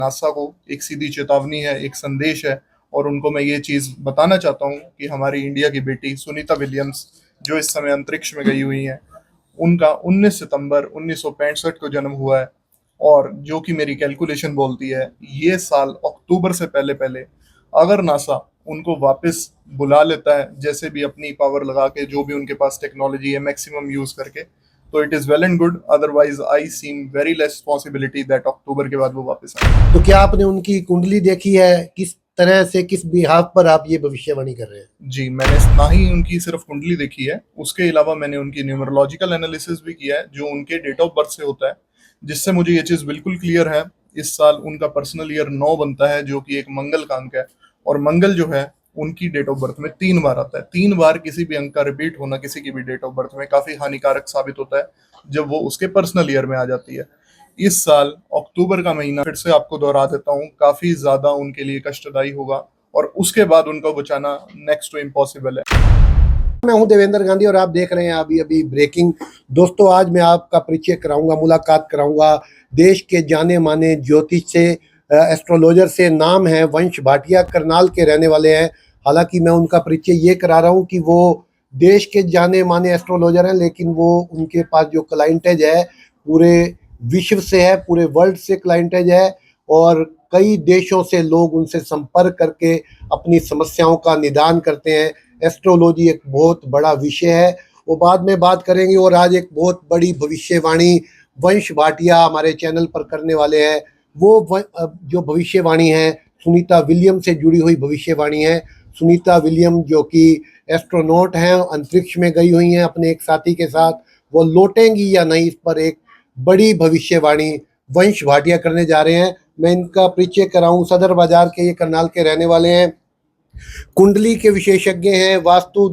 NASA को एक सीधी चेतावनी है, एक संदेश है और उनको मैं ये चीज़ बताना चाहता हूँ कि हमारी इंडिया की बेटी सुनीता विलियम्स जो इस समय अंतरिक्ष में गई हुई हैं, उनका 19 सितंबर 1965 को जन्म हुआ है और जो कि मेरी कैलकुलेशन बोलती है, ये साल अक्टूबर से पहले-पहले अगर नासा उनको वापस बुला लेता है, जैसे भी अपनी पावर लगा के, जो भी उनके पास टेक्नोलॉजी है मैक्सिमम यूज़ करके, तो it is well and good, otherwise I seem very less possibility that October के बाद वो वापस आएँ। तो क्या आपने उनकी कुंडली देखी है? किस तरह से, किस बिहाफ पर आप ये भविष्यवाणी कर रहे हैं? जी, मैंने ना ही उनकी सिर्फ़ कुंडली देखी है, उसके अलावा मैंने उनकी न्यूमरोलॉजिकल एनालिसिस भी किया है, जो उनके डेट ऑफ बर्थ से होता है, जिससे मुझे ये चीज़ बिल्कुल क्लियर है, इस साल उनका पर्सनल ईयर 9 बनता है, जो कि एक मंगल का अंक है और मंगल जो है, उनकी डेट ऑफ बर्थ में 3 बार आता है। 3 बार किसी भी अंक का रिपीट होना किसी की भी डेट ऑफ बर्थ में काफ़ी हानिकारक साबित होता है, जब वो उसके पर्सनल ईयर में आ जाती है। इस साल अक्टूबर का महीना फिर से आपको दोहरा देता हूँ, काफ़ी ज़्यादा उनके लिए कष्टदायी होगा और उसके बाद उनको बचाना नेक्स्ट टू इम्पॉसिबल है। मैं हूं देवेंद्र गांधी और आप देख रहे हैं अभी अभी ब्रेकिंग। दोस्तों, आज मैं आपका परिचय कराऊंगा, मुलाकात कराऊंगा देश के जाने माने ज्योतिष से, एस्ट्रोलॉजर से। नाम है वंश भाटिया, करनाल के रहने वाले हैं। हालांकि मैं उनका परिचय ये करा रहा हूं कि वो देश के जाने माने एस्ट्रोलॉजर हैं, लेकिन वो उनके पास जो क्लाइंटेज है पूरे विश्व से है, पूरे वर्ल्ड से क्लाइंटेज है और कई देशों से लोग उनसे संपर्क करके अपनी समस्याओं का निदान करते हैं। एस्ट्रोलॉजी एक बहुत बड़ा विषय है, वो बाद में बात करेंगे। और आज एक बहुत बड़ी भविष्यवाणी वंश भाटिया हमारे चैनल पर करने वाले हैं। वो जो भविष्यवाणी है सुनीता विलियम से जुड़ी हुई भविष्यवाणी है। सुनीता विलियम जो कि एस्ट्रोनॉट हैं, अंतरिक्ष में गई हुई हैं अपने एक साथी के साथ। वो लौटेंगी या नहीं, इस पर एक बड़ी भविष्यवाणी वंश भाटिया करने जा रहे हैं। मैं इनका परिचय कराऊं। सदर बाजार के ये करनाल के रहने वाले हैं, कुंडली के विशेषज्ञ हैं, वास्तु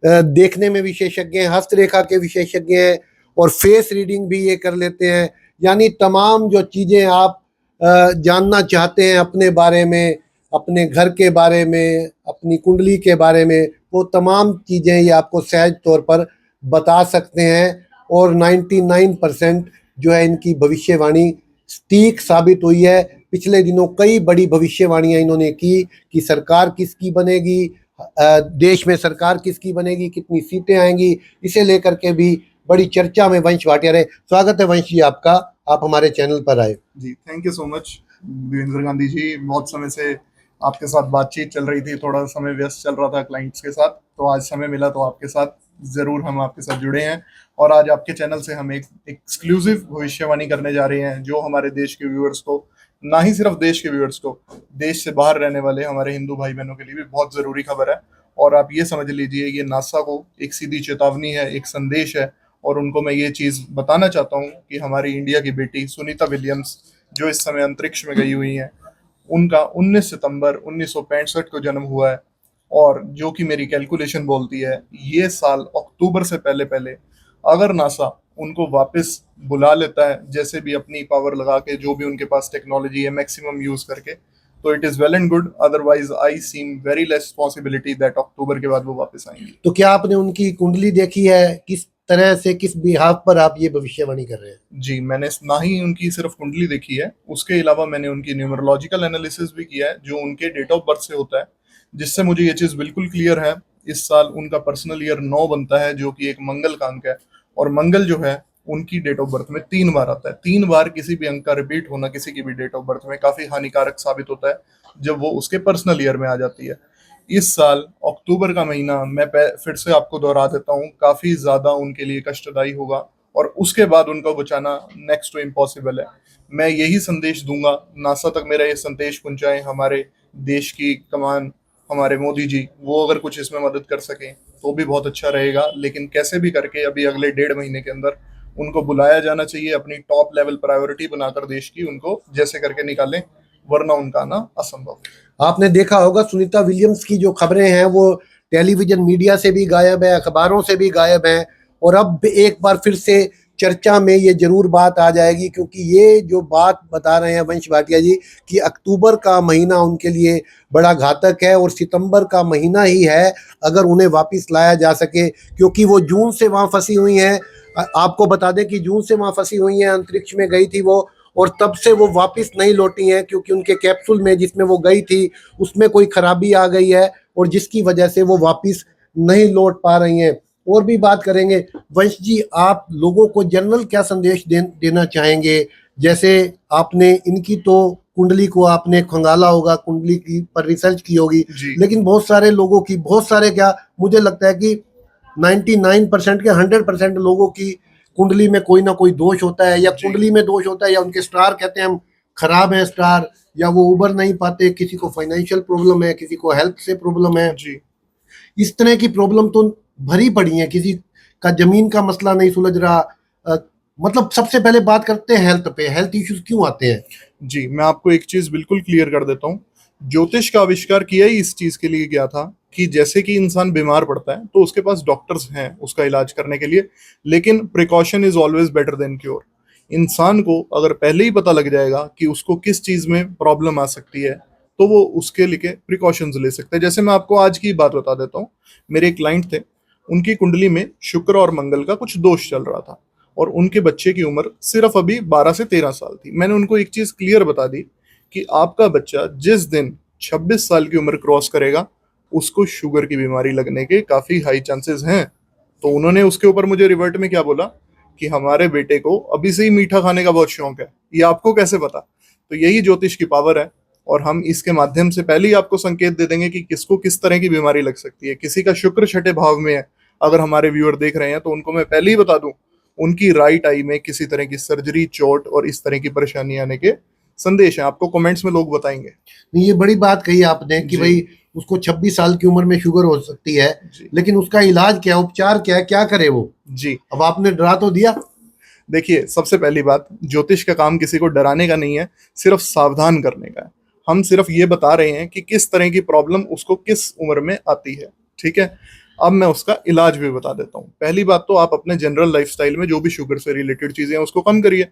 देखने में विशेषज्ञ हैं, हस्तरेखा के विशेषज्ञ हैं और फेस रीडिंग भी ये कर लेते हैं। यानी तमाम जो चीज़ें आप जानना चाहते हैं अपने बारे में, अपने घर के बारे में, अपनी कुंडली के बारे में, वो तमाम चीज़ें ये आपको सहज तौर पर बता सकते हैं। और 99% जो है इनकी भविष्यवाणी सटीक साबित हुई है। पिछले दिनों कई बड़ी भविष्यवाणियां इन्होंने की कि सरकार किसकी बनेगी, देश में सरकार किसकी बनेगी, कितनी सीटें आएंगी, इसे लेकर के भी बड़ी चर्चा में वंश भाटिया रहे। स्वागत है वंश जी आपका, आप हमारे चैनल पर आए। जी, thank you so much Devendra Gandhi ji. बहुत समय से आपके साथ बातचीत चल रही थी, थोड़ा समय व्यस्त चल रहा था क्लाइंट्स के साथ, तो आज समय मिला तो आपके साथ ज़रूर हम आपके साथ जुड़े हैं और आज आपके चैनल से हम एक एक्सक्लूसिव भविष्यवाणी करने जा रहे हैं, जो हमारे देश के व्यूअर्स को, ना ही सिर्फ देश के व्यूअर्स को, देश से बाहर रहने वाले हमारे हिंदू भाई बहनों के लिए भी बहुत ज़रूरी खबर है। और आप ये समझ लीजिए, ये नासा को एक सीधी चेतावनी है, एक संदेश है और उनको मैं ये चीज़ बताना चाहता हूँ कि हमारी इंडिया की बेटी सुनीता विलियम्स जो इस समय अंतरिक्ष में गई हुई हैं, उनका 19 सितंबर 1965 को जन्म हुआ है और जो कि मेरी कैलकुलेशन बोलती है, ये साल अक्टूबर से पहले-पहले अगर नासा उनको वापस बुला लेता है, जैसे भी अपनी पावर लगा के, जो भी उनके पास टेक्नोलॉजी है मैक्सिमम यूज़ करके, तो it is well and good, otherwise I seem very less possibility that October के बाद वो वापस आएँगी। तो क्या आपने उनकी कुंडली देखी है? किस तरह से, किस बिहाफ पर आप ये भविष्यवाणी कर रहे हैं? जी, मैंने ना ही उनकी सिर्फ़ कुंडली देखी है, उसके अलावा मैंने उनकी न्यूमरोलॉजिकल एनालिसिस भी किया है, जो उनके डेट ऑफ बर्थ से होता है, जिससे मुझे ये चीज़ बिल्कुल क्लियर है, इस साल उनका पर्सनल ईयर 9 बनता है, जो कि एक मंगल का अंक है और मंगल जो है, उनकी डेट ऑफ बर्थ में 3 बार आता है। 3 बार किसी भी अंक का रिपीट होना किसी की भी डेट ऑफ बर्थ में काफ़ी हानिकारक साबित होता है, जब वो उसके पर्सनल ईयर में आ जाती है। इस साल अक्टूबर का महीना मैं फिर से आपको दोहरा देता हूँ, काफ़ी ज़्यादा उनके लिए कष्टदायी होगा और उसके बाद उनको बचाना नेक्स्ट टू इम्पॉसिबल है। मैं यही संदेश दूंगा, नासा तक मेरा ये संदेश पहुंचाएं हमारे देश की कमान, हमारे मोदी जी, वो अगर कुछ इसमें मदद कर सकें तो भी बहुत अच्छा रहेगा। लेकिन कैसे भी करके अभी अगले 1.5 महीने के अंदर उनको बुलाया जाना चाहिए, अपनी टॉप लेवल प्रायोरिटी बनाकर देश की उनको जैसे करके निकालें, वरना उनका आना असंभव है। आपने देखा होगा सुनीता विलियम्स की जो खबरें हैं वो टेलीविजन मीडिया से भी गायब है, अखबारों से भी गायब है और अब एक बार फिर से चर्चा में ये जरूर बात आ जाएगी, क्योंकि ये जो बात बता रहे हैं वंश भाटिया जी कि अक्टूबर का महीना उनके लिए बड़ा घातक है और सितंबर का महीना ही है अगर उन्हें वापस लाया जा सके, क्योंकि वो जून से वहाँ फंसी हुई हैं। आपको बता दें कि जून से वहाँ फंसी हुई हैं, अंतरिक्ष में गई थी वो और तब से वो वापस नहीं लौटी हैं, क्योंकि उनके कैप्सूल में जिसमें वो गई थी उसमें कोई खराबी आ गई है और जिसकी वजह से वो वापस नहीं लौट पा रही हैं। और भी बात करेंगे। वंश जी, आप लोगों को जनरल क्या संदेश देना चाहेंगे? जैसे आपने इनकी तो कुंडली को आपने खंगाला होगा, कुंडली की पर रिसर्च की होगी, जी लेकिन बहुत सारे लोगों की, बहुत सारे क्या, मुझे लगता है कि 99% के 100% लोगों की कुंडली में कोई ना कोई दोष होता है, या जी कुंडली में दोष होता है, या उनके स्टार कहते हैं हम खराब है स्टार, या वो उबर नहीं पाते, किसी को फाइनेंशियल प्रॉब्लम है, किसी को हेल्थ से प्रॉब्लम है। जी इस तरह की प्रॉब्लम तो भरी पड़ी है, किसी का जमीन का मसला नहीं सुलझ रहा। मतलब सबसे पहले बात करते हैं हेल्थ पे, हेल्थ इश्यूज क्यों आते हैं? जी, मैं आपको एक चीज बिल्कुल क्लियर कर देता हूँ। ज्योतिष का आविष्कार किया ही इस चीज के लिए गया था कि जैसे कि इंसान बीमार पड़ता है तो उसके पास डॉक्टर्स हैं उसका इलाज करने के लिए, लेकिन precaution is always better than cure. इंसान को अगर पहले ही पता लग जाएगा कि उसको किस चीज में प्रॉब्लम आ सकती है तो वो उसके लिए प्रिकॉशंस ले सकते हैं। जैसे मैं आपको आज की बात बता देता हूँ। मेरे एक क्लाइंट थे, उनकी कुंडली में शुक्र और मंगल का कुछ दोष चल रहा था और उनके बच्चे की उम्र सिर्फ अभी 12 से 13 साल थी। मैंने उनको एक चीज क्लियर बता दी कि आपका बच्चा जिस दिन 26 साल की उम्र क्रॉस करेगा उसको शुगर की बीमारी लगने के काफी हाई चांसेस हैं। तो उन्होंने उसके ऊपर मुझे रिवर्ट में क्या बोला कि हमारे बेटे को अभी से ही मीठा खाने का बहुत शौक है, ये आपको कैसे पता? तो यही ज्योतिष की पावर है और हम इसके माध्यम से पहले ही आपको संकेत दे देंगे कि किसको किस तरह की बीमारी लग सकती है। किसी का शुक्र छठे भाव में है, अगर हमारे व्यूअर देख रहे हैं तो उनको मैं पहले ही बता दूं उनकी राइट आई में किसी तरह की सर्जरी, चोट और इस तरह की परेशानी आने के संदेश हैं। आपको कमेंट्स में लोग बताएंगे। नहीं, ये बड़ी बात कही आपने कि जी भाई उसको 26 साल की उम्र में शुगर हो सकती है, जी लेकिन उसका इलाज क्या है, उपचार क्या है, क्या करे वो? जी। अब आपने डरा तो दिया। देखिए, सबसे पहली बात, ज्योतिष का काम किसी को डराने का नहीं है, सिर्फ सावधान करने का है। हम सिर्फ ये बता रहे हैं कि किस तरह की प्रॉब्लम उसको किस उम्र में आती है। ठीक है, अब मैं उसका इलाज भी बता देता हूँ। पहली बात तो आप अपने जनरल लाइफस्टाइल में जो भी शुगर से रिलेटेड चीजें हैं उसको कम करिए,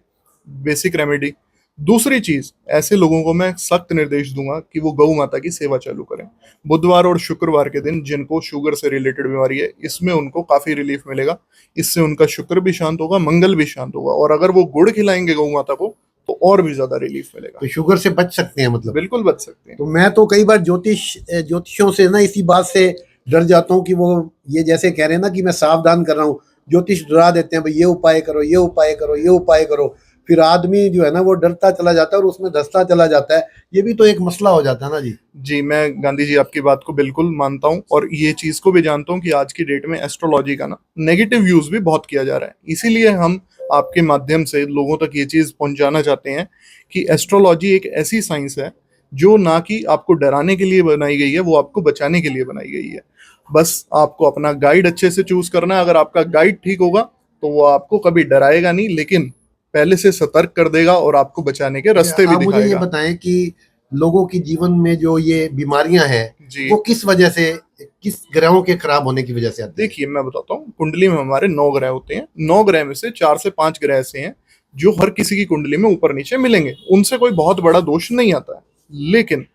बेसिक रेमेडी। दूसरी चीज, ऐसे लोगों को मैं सख्त निर्देश दूंगा कि वो गौ माता की सेवा चालू करें। बुधवार और शुक्रवार के दिन जिनको शुगर से रिलेटेड बीमारी है इसमें उनको काफी रिलीफ मिलेगा। इससे उनका शुक्र भी शांत होगा, मंगल भी शांत होगा, और अगर वो गुड़ खिलाएंगे गौ माता को तो और भी ज्यादा रिलीफ मिलेगा। तो शुगर से बच सकते हैं मतलब? बिल्कुल बच सकते हैं। तो मैं तो कई बार ज्योतिषियों से ना इसी बात से डर जाता हूँ कि वो ये जैसे कह रहे हैं ना कि मैं सावधान कर रहा हूँ, ज्योतिष डरा देते हैं भाई ये उपाय करो, ये उपाय करो, ये उपाय करो, फिर आदमी जो है ना वो डरता चला जाता है और उसमें धंसता चला जाता है। ये भी तो एक मसला हो जाता है ना जी। जी, मैं गांधी जी आपकी बात को बिल्कुल मानता हूँ और ये चीज को भी जानता हूँ कि आज की डेट में एस्ट्रोलॉजी का ना नेगेटिव यूज भी बहुत किया जा रहा है। इसीलिए हम आपके माध्यम से लोगों तक ये चीज पहुंचाना चाहते हैं कि एस्ट्रोलॉजी एक ऐसी साइंस है जो ना कि आपको डराने के लिए बनाई गई है, वो आपको बचाने के लिए बनाई गई है। बस आपको अपना गाइड अच्छे से चूज करना है। अगर आपका गाइड ठीक होगा तो वो आपको कभी डराएगा नहीं, लेकिन पहले से सतर्क कर देगा और आपको बचाने के रास्ते भी आप मुझे ये दिखाएगा। बताएं कि लोगों की जीवन में जो ये बीमारियां हैं जी वो किस वजह से, किस ग्रहों के खराब होने की वजह से आती है? देखिए, मैं बताता हूँ। कुंडली में हमारे 9 ग्रह होते हैं। 9 ग्रह में से 4 से 5 ग्रह ऐसे हैं जो हर किसी की कुंडली में ऊपर नीचे मिलेंगे, उनसे कोई बहुत बड़ा दोष नहीं आता है। लेकिन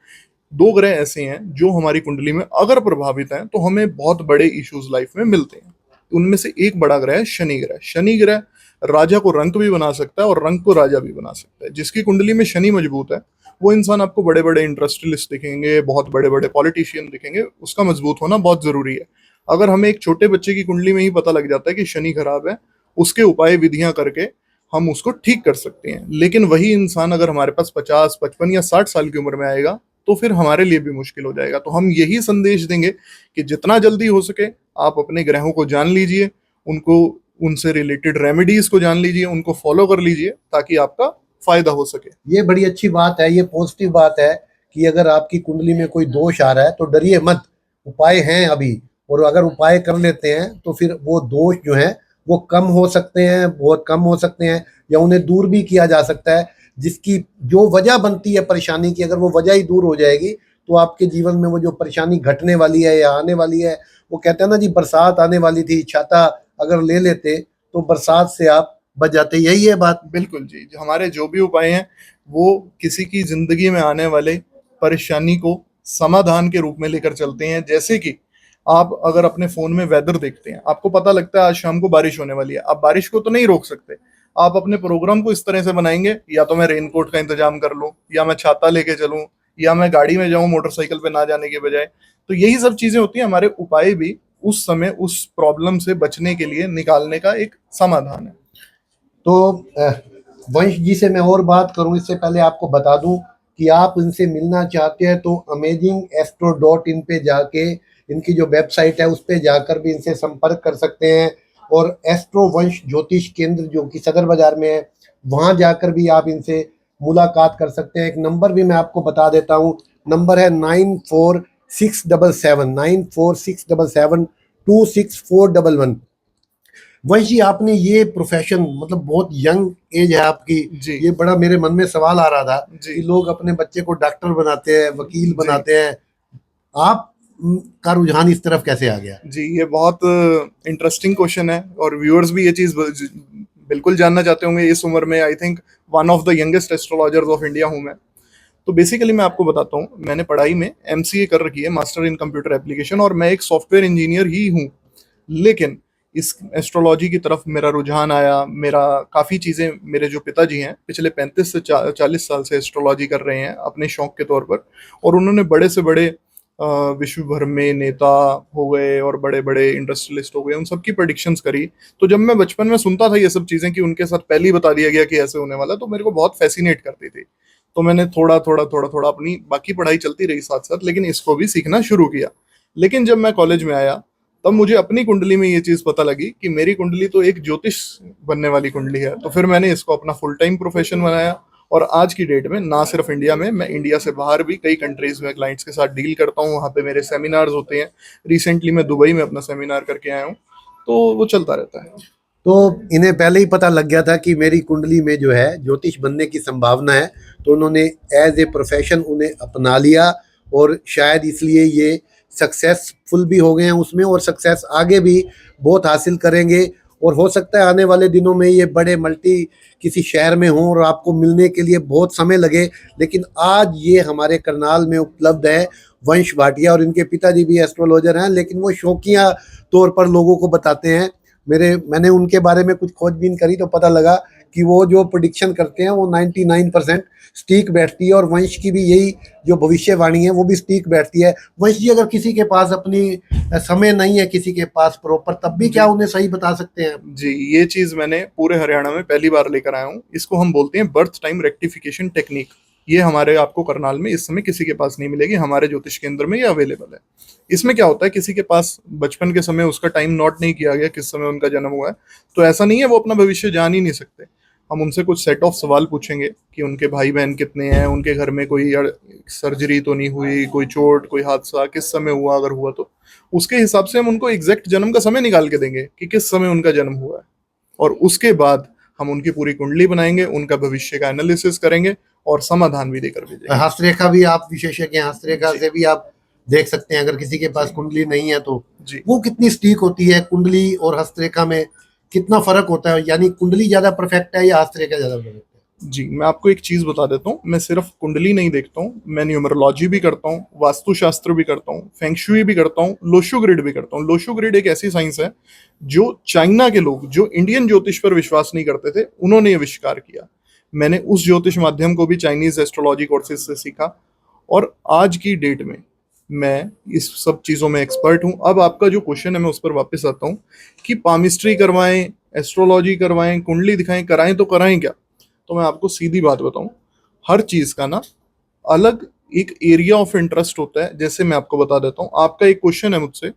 2 ग्रह ऐसे हैं जो हमारी कुंडली में अगर प्रभावित हैं तो हमें बहुत बड़े इश्यूज लाइफ में मिलते हैं। उनमें से एक बड़ा ग्रह है शनि ग्रह। शनि ग्रह राजा को रंक भी बना सकता है और रंक को राजा भी बना सकता है। जिसकी कुंडली में शनि मजबूत है वो इंसान आपको बड़े बड़े इंडस्ट्रियलिस्ट दिखेंगे, बहुत बड़े बड़े पॉलिटिशियन दिखेंगे। उसका मजबूत होना बहुत जरूरी है। अगर हमें एक छोटे बच्चे की कुंडली में ही पता लग जाता है कि शनि खराब है, उसके उपाय विधियां करके हम उसको ठीक कर सकते हैं। लेकिन वही इंसान अगर हमारे पास 50, 55 या 60 साल की उम्र में आएगा तो फिर हमारे लिए भी मुश्किल हो जाएगा। तो हम यही संदेश देंगे कि जितना जल्दी हो सके आप अपने ग्रहों को जान लीजिए, उनको, उनसे रिलेटेड रेमेडीज को जान लीजिए, उनको फॉलो कर लीजिए ताकि आपका फायदा हो सके। ये बड़ी अच्छी बात है, ये पॉजिटिव बात है कि अगर आपकी कुंडली में कोई दोष आ रहा है तो डरिए मत, उपाय हैं अभी, और अगर उपाय कर लेते हैं तो फिर वो दोष जो है वो कम हो सकते हैं, बहुत कम हो सकते हैं, या उन्हें दूर भी किया जा सकता है। जिसकी जो वजह बनती है परेशानी की, अगर वो वजह ही दूर हो जाएगी तो आपके जीवन में वो जो परेशानी घटने वाली है या आने वाली है, वो कहते हैं ना जी, बरसात आने वाली थी, छाता अगर ले लेते तो बरसात से आप बच जाते। यही है बात। बिल्कुल जी, हमारे जो भी उपाय हैं वो किसी की जिंदगी में आने वाले परेशानी को समाधान के रूप में लेकर चलते हैं। जैसे कि आप अगर अपने फोन में वेदर देखते हैं, आपको पता लगता है आज शाम को बारिश होने वाली है, आप बारिश को तो नहीं रोक सकते। आप अपने प्रोग्राम को इस तरह से बनाएंगे, या तो मैं रेनकोट का इंतजाम कर लूँ, या मैं छाता लेके चलूँ, या मैं गाड़ी में जाऊँ मोटरसाइकिल पे ना जाने के बजाय। तो यही सब चीजें होती हैं, हमारे उपाय भी उस समय उस प्रॉब्लम से बचने के लिए निकालने का एक समाधान है। तो वंश जी से मैं और बात करूं इससे पहले आपको बता दूं कि आप इनसे मिलना चाहते हैं तो amazingastro.in पे जाके इनकी जो वेबसाइट है उस पे जाकर भी इनसे संपर्क कर सकते हैं, और एस्ट्रो वंश ज्योतिष केंद्र जो कि सदर बाजार में है वहां जाकर भी आप इनसे मुलाकात कर सकते हैं। एक नंबर भी मैं आपको बता देता हूँ, नंबर है 9467 वंश जी, आपने ये प्रोफेशन मतलब बहुत यंग एज है आपकी, जी ये बड़ा मेरे मन में सवाल आ रहा था जी कि लोग अपने बच्चे को डॉक्टर बनाते हैं, वकील जी बनाते हैं, आप का रुझान इस तरफ कैसे आ गया? जी, ये बहुत इंटरेस्टिंग क्वेश्चन है, और व्यूअर्स भी ये चीज बिल्कुल जानना चाहते होंगे। इस उम्र में I think one of the youngest astrologers of India हूँ मैं। तो बेसिकली मैं आपको बताता हूँ, मैंने पढ़ाई में एमसीए कर रखी है, मास्टर इन कंप्यूटर एप्लीकेशन, और मैं एक सॉफ्टवेयर इंजीनियर ही हूँ। लेकिन इस एस्ट्रोलॉजी की तरफ मेरा रुझान आया, मेरा काफ़ी चीज़ें, मेरे जो पिताजी हैं पिछले 35 से 40 साल से एस्ट्रोलॉजी कर रहे हैं अपने शौक के तौर पर, और उन्होंने बड़े से बड़े विश्व भर में नेता हो गए और बड़े बड़े इंडस्ट्रियलिस्ट हो गए, उन सब की प्रेडिक्शंस करी। तो जब मैं बचपन में सुनता था ये सब चीज़ें कि उनके साथ पहले ही बता दिया गया कि ऐसे होने वाला, तो मेरे को बहुत फैसिनेट करती थी। तो मैंने थोड़ा थोड़ा थोड़ा थोड़ा अपनी बाकी पढ़ाई चलती रही साथ साथ, लेकिन इसको भी सीखना शुरू किया। लेकिन जब मैं कॉलेज में आया तब मुझे अपनी कुंडली में ये चीज पता लगी कि मेरी कुंडली तो एक ज्योतिष बनने वाली कुंडली है। तो फिर मैंने इसको अपना फुल टाइम प्रोफेशन बनाया, और आज की डेट में ना सिर्फ इंडिया में, मैं इंडिया से बाहर भी कई कंट्रीज में क्लाइंट्स के साथ डील करता हूँ, वहाँ पे मेरे सेमिनार्स होते हैं। रिसेंटली मैं दुबई में अपना सेमिनार करके आया हूँ, तो वो चलता रहता है। तो इन्हें पहले ही पता लग गया था कि मेरी कुंडली में जो है ज्योतिष बनने की संभावना है, तो उन्होंने एज ए प्रोफेशन उन्हें अपना लिया, और शायद इसलिए ये सक्सेसफुल भी हो गए हैं उसमें, और सक्सेस आगे भी बहुत हासिल करेंगे। और हो सकता है आने वाले दिनों में ये बड़े मल्टी किसी शहर में हों और आपको मिलने के लिए बहुत समय लगे, लेकिन आज ये हमारे करनाल में उपलब्ध है वंश भाटिया, और इनके पिताजी भी एस्ट्रोलॉजर हैं, लेकिन वो शौकिया तौर पर लोगों को बताते हैं। मैंने उनके बारे में कुछ खोजबीन करी तो पता लगा कि वो जो प्रेडिक्शन करते हैं वो 99% सटीक बैठती है, और वंश की भी यही जो भविष्यवाणी है वो भी सटीक बैठती है। वंश जी, अगर किसी के पास अपनी समय नहीं है, किसी के पास प्रॉपर, तब भी क्या उन्हें सही बता सकते हैं? जी, ये चीज मैंने पूरे हरियाणा में पहली बार लेकर आया हूँ। इसको हम बोलते हैं बर्थ टाइम रेक्टिफिकेशन टेक्निक। ये हमारे आपको करनाल में इस समय किसी के पास नहीं मिलेगी, हमारे ज्योतिष केंद्र में ये अवेलेबल है। इसमें क्या होता है, किसी के पास बचपन के समय उसका टाइम नोट नहीं किया गया किस समय उनका जन्म हुआ है, तो ऐसा नहीं है वो अपना भविष्य जान ही नहीं सकते। हम उनसे कुछ सेट ऑफ सवाल पूछेंगे कि उनके भाई बहन कितने हैं, उनके घर में कोई सर्जरी तो नहीं हुई, कोई चोट, कोई हादसा किस समय हुआ, अगर हुआ तो उसके हिसाब से हम उनको एग्जैक्ट जन्म का समय निकाल के देंगे कि किस समय उनका जन्म हुआ है। और उसके बाद हम उनकी पूरी कुंडली बनाएंगे, उनका भविष्य का एनालिसिस करेंगे और समाधान भी देकर भेजेंगे। हस्तरेखा भी आप विशेषज्ञ हैं, हस्तरेखा जी से भी आप देख सकते हैं अगर किसी के पास कुंडली नहीं है तो जी वो कितनी सटीक होती है। कुंडली और हस्तरेखा में कितना फर्क होता है, यानी कुंडली ज्यादा परफेक्ट है या हस्तरेखा ज्यादा परफेक्ट है? जी, मैं आपको एक चीज बता देता हूँ, मैं सिर्फ कुंडली नहीं देखता हूँ, मैं न्यूमरोलॉजी भी करता हूँ, वास्तुशास्त्र भी करता हूँ, फेंगशुई भी करता हूँ, लोशो ग्रिड भी करता हूँ। लोशो ग्रिड एक ऐसी साइंस है जो चाइना के लोग जो इंडियन ज्योतिष पर विश्वास नहीं करते थे, उन्होंने ये आविष्कार किया। मैंने उस ज्योतिष माध्यम को भी चाइनीज एस्ट्रोलॉजी कोर्सेज से सीखा, और आज की डेट में मैं इस सब चीज़ों में एक्सपर्ट हूँ। अब आपका जो क्वेश्चन है मैं उस पर वापस आता हूँ कि पामिस्ट्री करवाएं, एस्ट्रोलॉजी करवाएं, कुंडली दिखाएं, कराएं तो कराएं क्या। तो मैं आपको सीधी बात बताऊं, हर चीज़ का ना अलग एक एरिया ऑफ इंटरेस्ट होता है। जैसे मैं आपको बता देता हूँ, आपका एक क्वेश्चन है मुझसे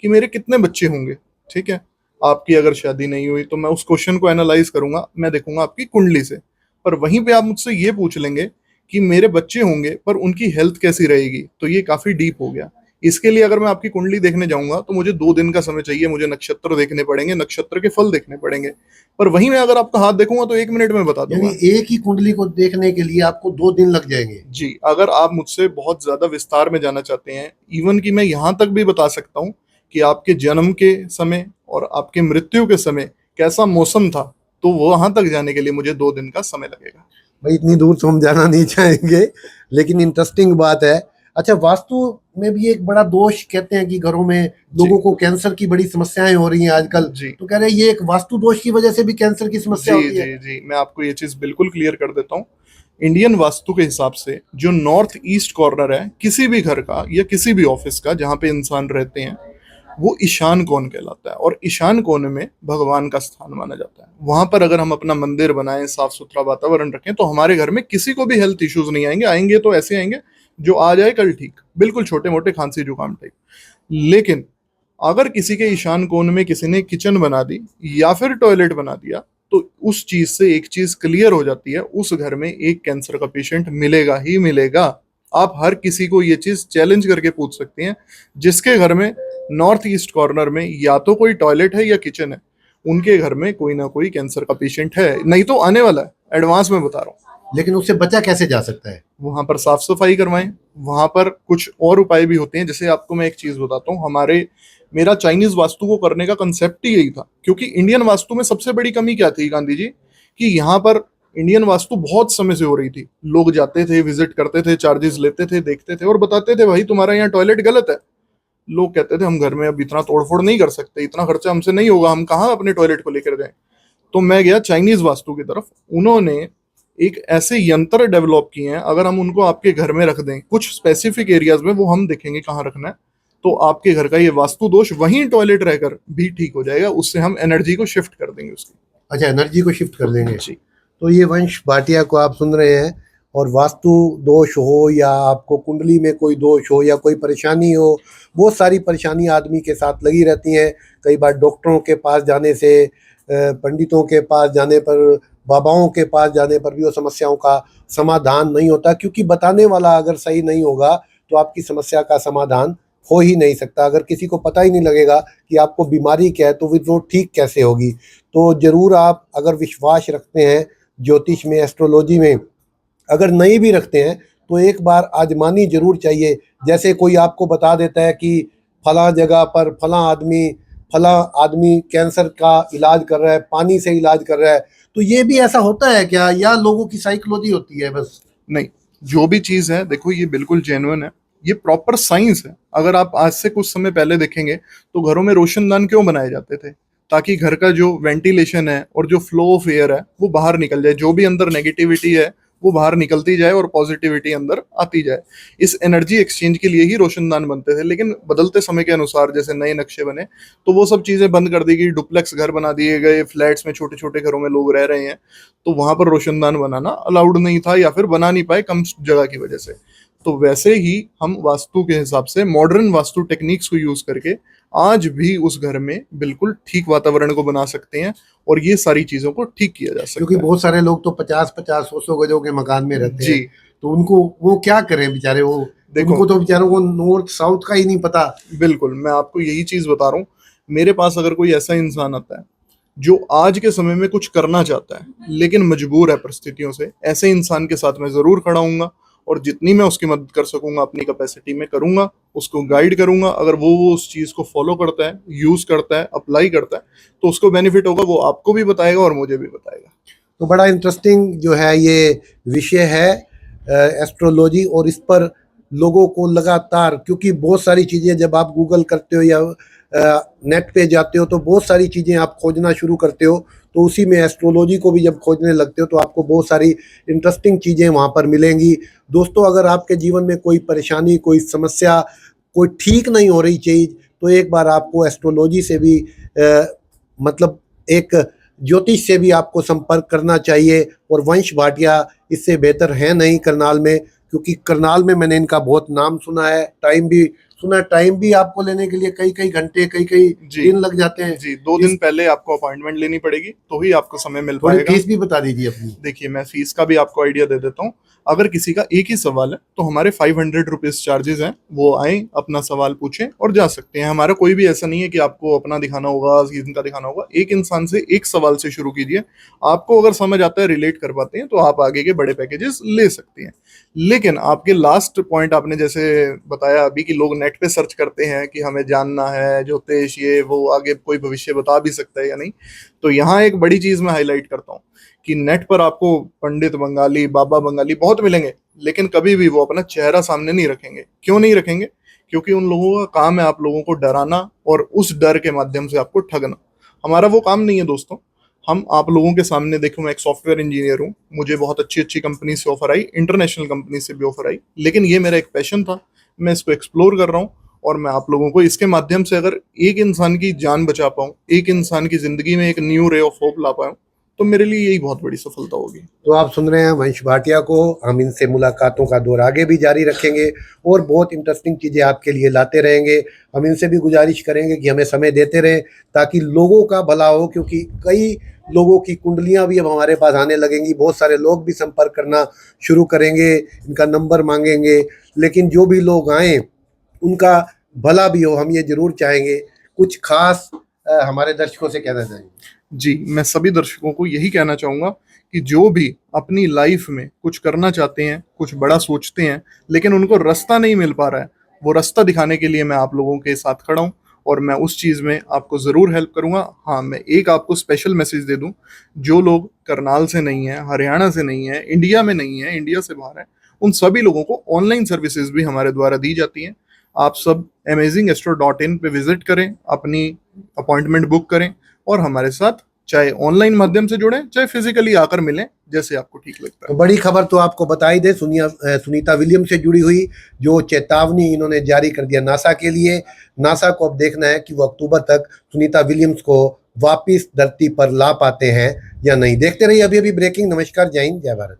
कि मेरे कितने बच्चे होंगे, ठीक है। आपकी अगर शादी नहीं हुई तो मैं उस क्वेश्चन को एनालाइज करूंगा, मैं देखूंगा आपकी कुंडली से। पर वहीं पे आप मुझसे ये पूछ लेंगे कि मेरे बच्चे होंगे पर उनकी हेल्थ कैसी रहेगी, तो ये काफी डीप हो गया। इसके लिए अगर मैं आपकी कुंडली देखने जाऊंगा तो मुझे 2 दिन का समय चाहिए, मुझे नक्षत्र देखने पड़ेंगे, नक्षत्र के फल देखने पड़ेंगे। पर वहीं मैं अगर आपका हाथ देखूंगा तो 1 मिनट में बता यानी दूंगा। एक ही कुंडली को देखने के लिए आपको 2 दिन लग जाएंगे? जी, अगर आप मुझसे बहुत ज्यादा विस्तार में जाना चाहते हैं, इवन कि मैं यहाँ तक भी बता सकता हूँ कि आपके जन्म के समय और आपके मृत्यु के समय कैसा मौसम था, तो वो वहां तक जाने के लिए मुझे 2 दिन का समय लगेगा। भाई इतनी दूर तो हम जाना नहीं चाहेंगे, लेकिन इंटरेस्टिंग बात है। अच्छा, वास्तु में भी एक बड़ा दोष कहते हैं कि घरों में लोगों को कैंसर की बड़ी समस्याएं हो रही हैं आजकल, जी तो कह रहे हैं ये एक वास्तु दोष की वजह से भी कैंसर की समस्या जी होती है। जी जी, मैं आपको ये चीज बिल्कुल क्लियर कर देता हूँ। इंडियन वास्तु के हिसाब से जो नॉर्थ ईस्ट कॉर्नर है किसी भी घर का या किसी भी ऑफिस का जहाँ पे इंसान रहते हैं, वो ईशान कोण कहलाता है, और ईशान कोण में भगवान का स्थान माना जाता है। वहां पर अगर हम अपना मंदिर बनाएं, साफ सुथरा वातावरण रखें, तो हमारे घर में किसी को भी हेल्थ इश्यूज नहीं आएंगे। आएंगे तो ऐसे आएंगे जो आ जाए कल ठीक, बिल्कुल छोटे मोटे खांसी जुकाम टाइप। लेकिन अगर किसी के ईशान कोण में किसी ने किचन बना दी या फिर टॉयलेट बना दिया, तो उस चीज से एक चीज क्लियर हो जाती है, उस घर में एक कैंसर का पेशेंट मिलेगा ही मिलेगा। आप हर किसी को ये चीज चैलेंज करके पूछ सकती हैं, जिसके घर में नॉर्थ ईस्ट कॉर्नर में या तो कोई टॉयलेट है या किचन है, उनके घर में कोई ना कोई कैंसर का पेशेंट है, नहीं तो आने वाला है। एडवांस में बता रहा हूँ। लेकिन उससे बचा कैसे जा सकता है? वहां पर साफ सफाई करवाएं। वहां पर कुछ और उपाय भी होते हैं। जैसे आपको मैं एक चीज बताता हूँ, मेरा चाइनीज वास्तु को करने का कंसेप्ट ही यही था, क्योंकि इंडियन वास्तु में सबसे बड़ी कमी क्या थी गांधी जी, कि यहाँ पर इंडियन वास्तु बहुत समय से हो रही थी। लोग जाते थे, विजिट करते थे, चार्जेस लेते थे, देखते थे और बताते थे भाई तुम्हारा यहाँ टॉयलेट गलत है। लोग कहते थे हम घर में अब इतना तोड़फोड़ नहीं कर सकते, इतना खर्चा हमसे नहीं होगा, हम कहाँ अपने टॉयलेट को लेकर जाएं। तो मैं गया चाइनीज वास्तु की तरफ। उन्होंने एक ऐसे यंत्र डेवलप किए हैं, अगर हम उनको आपके घर में रख दें कुछ स्पेसिफिक एरियाज में, वो हम देखेंगे कहाँ रखना है, तो आपके घर का ये वास्तु दोष वहीं टॉयलेट रहकर भी ठीक हो जाएगा। उससे हम एनर्जी को शिफ्ट कर देंगे उसकी। अच्छा, एनर्जी को शिफ्ट कर देंगे। जी तो ये वंश भाटिया को आप सुन रहे हैं, और वास्तु दोष हो या आपको कुंडली में कोई दोष हो या कोई परेशानी हो, बहुत सारी परेशानी आदमी के साथ लगी रहती हैं। कई बार डॉक्टरों के पास जाने से, पंडितों के पास जाने पर, बाबाओं के पास जाने पर भी वो समस्याओं का समाधान नहीं होता, क्योंकि बताने वाला अगर सही नहीं होगा तो आपकी समस्या का समाधान हो ही नहीं सकता। अगर किसी को पता ही नहीं लगेगा कि आपको बीमारी क्या है, तो फिर वो ठीक कैसे होगी। तो ज़रूर आप अगर विश्वास रखते हैं ज्योतिष में, एस्ट्रोलॉजी में, अगर नहीं भी रखते हैं तो एक बार आजमानी जरूर चाहिए। जैसे कोई आपको बता देता है कि फला जगह पर फला आदमी कैंसर का इलाज कर रहा है, पानी से इलाज कर रहा है, तो ये भी ऐसा होता है क्या, या लोगों की साइकोलॉजी होती है बस? नहीं, जो भी चीज है देखो ये बिल्कुल जेन्युइन है, ये प्रॉपर साइंस है। अगर आप आज से कुछ समय पहले देखेंगे तो घरों में रोशनदान क्यों बनाए जाते थे, ताकि घर का जो वेंटिलेशन है और जो फ्लो ऑफ एयर है वो बाहर निकल जाए, जो भी अंदर नेगेटिविटी है वो बाहर निकलती जाए और पॉजिटिविटी अंदर आती जाए। इस एनर्जी एक्सचेंज के लिए ही रोशनदान बनते थे। लेकिन बदलते समय के अनुसार जैसे नए नक्शे बने, तो वो सब चीजें बंद कर दी गई, डुप्लेक्स घर बना दिए गए, फ्लैट्स में छोटे छोटे घरों में लोग रह रहे हैं, तो वहां पर रोशनदान बनाना अलाउड नहीं था, या फिर बना नहीं पाए कम जगह की वजह से। तो वैसे ही हम वास्तु के हिसाब से मॉडर्न वास्तु टेक्निक्स को यूज करके आज भी उस घर में बिल्कुल ठीक वातावरण को बना सकते हैं, और ये सारी चीजों को ठीक किया जा सकता क्योंकि है। बहुत सारे लोग तो 50-50, 100-100 गजों के मकान में रहते जी हैं, तो उनको वो क्या करें बेचारे, वो देखो, उनको तो बेचारों को नॉर्थ साउथ का ही नहीं पता। बिल्कुल मैं आपको यही चीज बता रहा हूँ। मेरे पास अगर कोई ऐसा इंसान आता है जो आज के समय में कुछ करना चाहता है लेकिन मजबूर है परिस्थितियों से, ऐसे इंसान के साथ मैं जरूर खड़ा हूंगा, और जितनी मैं उसकी मदद कर सकूंगा अपनी कैपेसिटी में करूंगा, उसको गाइड करूंगा। अगर वो उस चीज को फॉलो करता है, यूज करता है, अप्लाई करता है, तो उसको बेनिफिट होगा, वो आपको भी बताएगा और मुझे भी बताएगा। तो बड़ा इंटरेस्टिंग जो है ये विषय है एस्ट्रोलॉजी, और इस पर लोगों को लगातार, क्योंकि बहुत सारी चीज़ें जब आप गूगल करते हो या नेट पे जाते हो तो बहुत सारी चीज़ें आप खोजना शुरू करते हो, तो उसी में एस्ट्रोलॉजी को भी जब खोजने लगते हो तो आपको बहुत सारी इंटरेस्टिंग चीज़ें वहाँ पर मिलेंगी। दोस्तों, अगर आपके जीवन में कोई परेशानी, कोई समस्या, कोई ठीक नहीं हो रही चीज़, तो एक बार आपको एस्ट्रोलॉजी से भी मतलब एक ज्योतिष से भी आपको संपर्क करना चाहिए। और वंश भाटिया इससे बेहतर है नहीं करनाल में, क्योंकि करनाल में मैंने इनका बहुत नाम सुना है, टाइम भी आपको लेने के लिए कई कई घंटे, कई कई जी दिन लग जाते हैं। जी, 2 दिन पहले आपको अपॉइंटमेंट लेनी पड़ेगी, तो ही आपको समय मिल थोड़ी पाएगा। फीस भी बता दीजिए अपनी। देखिए, मैं फीस का भी आपको आइडिया दे देता हूँ। अगर किसी का एक ही सवाल है तो हमारे 500 रुपीज चार्जेस हैं, वो आए अपना सवाल पूछें और जा सकते हैं। हमारा कोई भी ऐसा नहीं है कि आपको अपना दिखाना होगा, इनका दिखाना होगा। एक इंसान से एक सवाल से शुरू कीजिए, आपको अगर समझ आता है, रिलेट कर पाते हैं, तो आप आगे के बड़े पैकेजेस ले सकते हैं। लेकिन आपके लास्ट पॉइंट आपने जैसे बताया अभी कि लोग नेट नेट पे सर्च करते हैं कि हमें जानना है ज्योतिष ये वो, आगे कोई भविष्य बता भी सकता है या नहीं, तो यहाँ एक बड़ी चीज मैं हाईलाइट करता हूँ कि नेट पर आपको पंडित बंगाली, बाबा बंगाली बहुत मिलेंगे, लेकिन कभी भी वो अपना चेहरा सामने नहीं रखेंगे। क्यों नहीं रखेंगे? क्योंकि उन लोगों का काम है आप लोगों को डराना और उस डर के माध्यम से आपको ठगना। हमारा वो काम नहीं है दोस्तों। हम आप लोगों के सामने, देखो मैं एक सॉफ्टवेयर इंजीनियर हूँ, मुझे बहुत अच्छी अच्छी कंपनी से ऑफर आई, इंटरनेशनल कंपनी से भी ऑफर आई, लेकिन ये मेरा एक पैशन था, मैं इसको एक्सप्लोर कर रहा हूँ और मैं आप लोगों को इसके माध्यम से अगर एक इंसान की जान बचा पाऊँ, एक इंसान की जिंदगी में एक न्यू रे ऑफ होप ला पाऊँ, तो मेरे लिए यही बहुत बड़ी सफलता होगी। तो आप सुन रहे हैं वंश भाटिया को। हम इनसे मुलाकातों का दौर आगे भी जारी रखेंगे और बहुत इंटरेस्टिंग चीज़ें आपके लिए लाते रहेंगे। हम इनसे भी गुजारिश करेंगे कि हमें समय देते रहें ताकि लोगों का भला हो, क्योंकि कई लोगों की कुंडलियां भी अब हमारे पास आने लगेंगी। बहुत सारे लोग भी संपर्क करना शुरू करेंगे, इनका नंबर मांगेंगे, लेकिन जो भी लोग आएँ उनका भला भी हो, हम ये जरूर चाहेंगे। कुछ खास हमारे दर्शकों से कहना चाहेंगे? जी, मैं सभी दर्शकों को यही कहना चाहूँगा कि जो भी अपनी लाइफ में कुछ करना चाहते हैं, कुछ बड़ा सोचते हैं, लेकिन उनको रास्ता नहीं मिल पा रहा है, वो रास्ता दिखाने के लिए मैं आप लोगों के साथ खड़ा हूँ और मैं उस चीज़ में आपको ज़रूर हेल्प करूँगा। हाँ, मैं एक आपको स्पेशल मैसेज दे दूँ, जो लोग करनाल से नहीं हैं, हरियाणा से नहीं हैं, इंडिया में नहीं हैं, इंडिया से बाहर हैं, उन सभी लोगों को ऑनलाइन सर्विसेज भी हमारे द्वारा दी जाती हैं। आप सब amazingastro.in पे विजिट करें, अपनी अपॉइंटमेंट बुक करें और हमारे साथ चाहे ऑनलाइन माध्यम से जुड़ें, चाहे फिजिकली आकर मिलें, जैसे आपको ठीक लगता तो है। बड़ी खबर तो आपको बताई दे, सुनीता विलियम्स से जुड़ी हुई जो चेतावनी इन्होंने जारी कर दिया नासा के लिए। नासा को अब देखना है कि वो अक्टूबर तक सुनीता विलियम्स को वापिस धरती पर ला पाते हैं या नहीं। देखते रहिए अभी अभी ब्रेकिंग। नमस्कार, जय हिंद, जय भारत।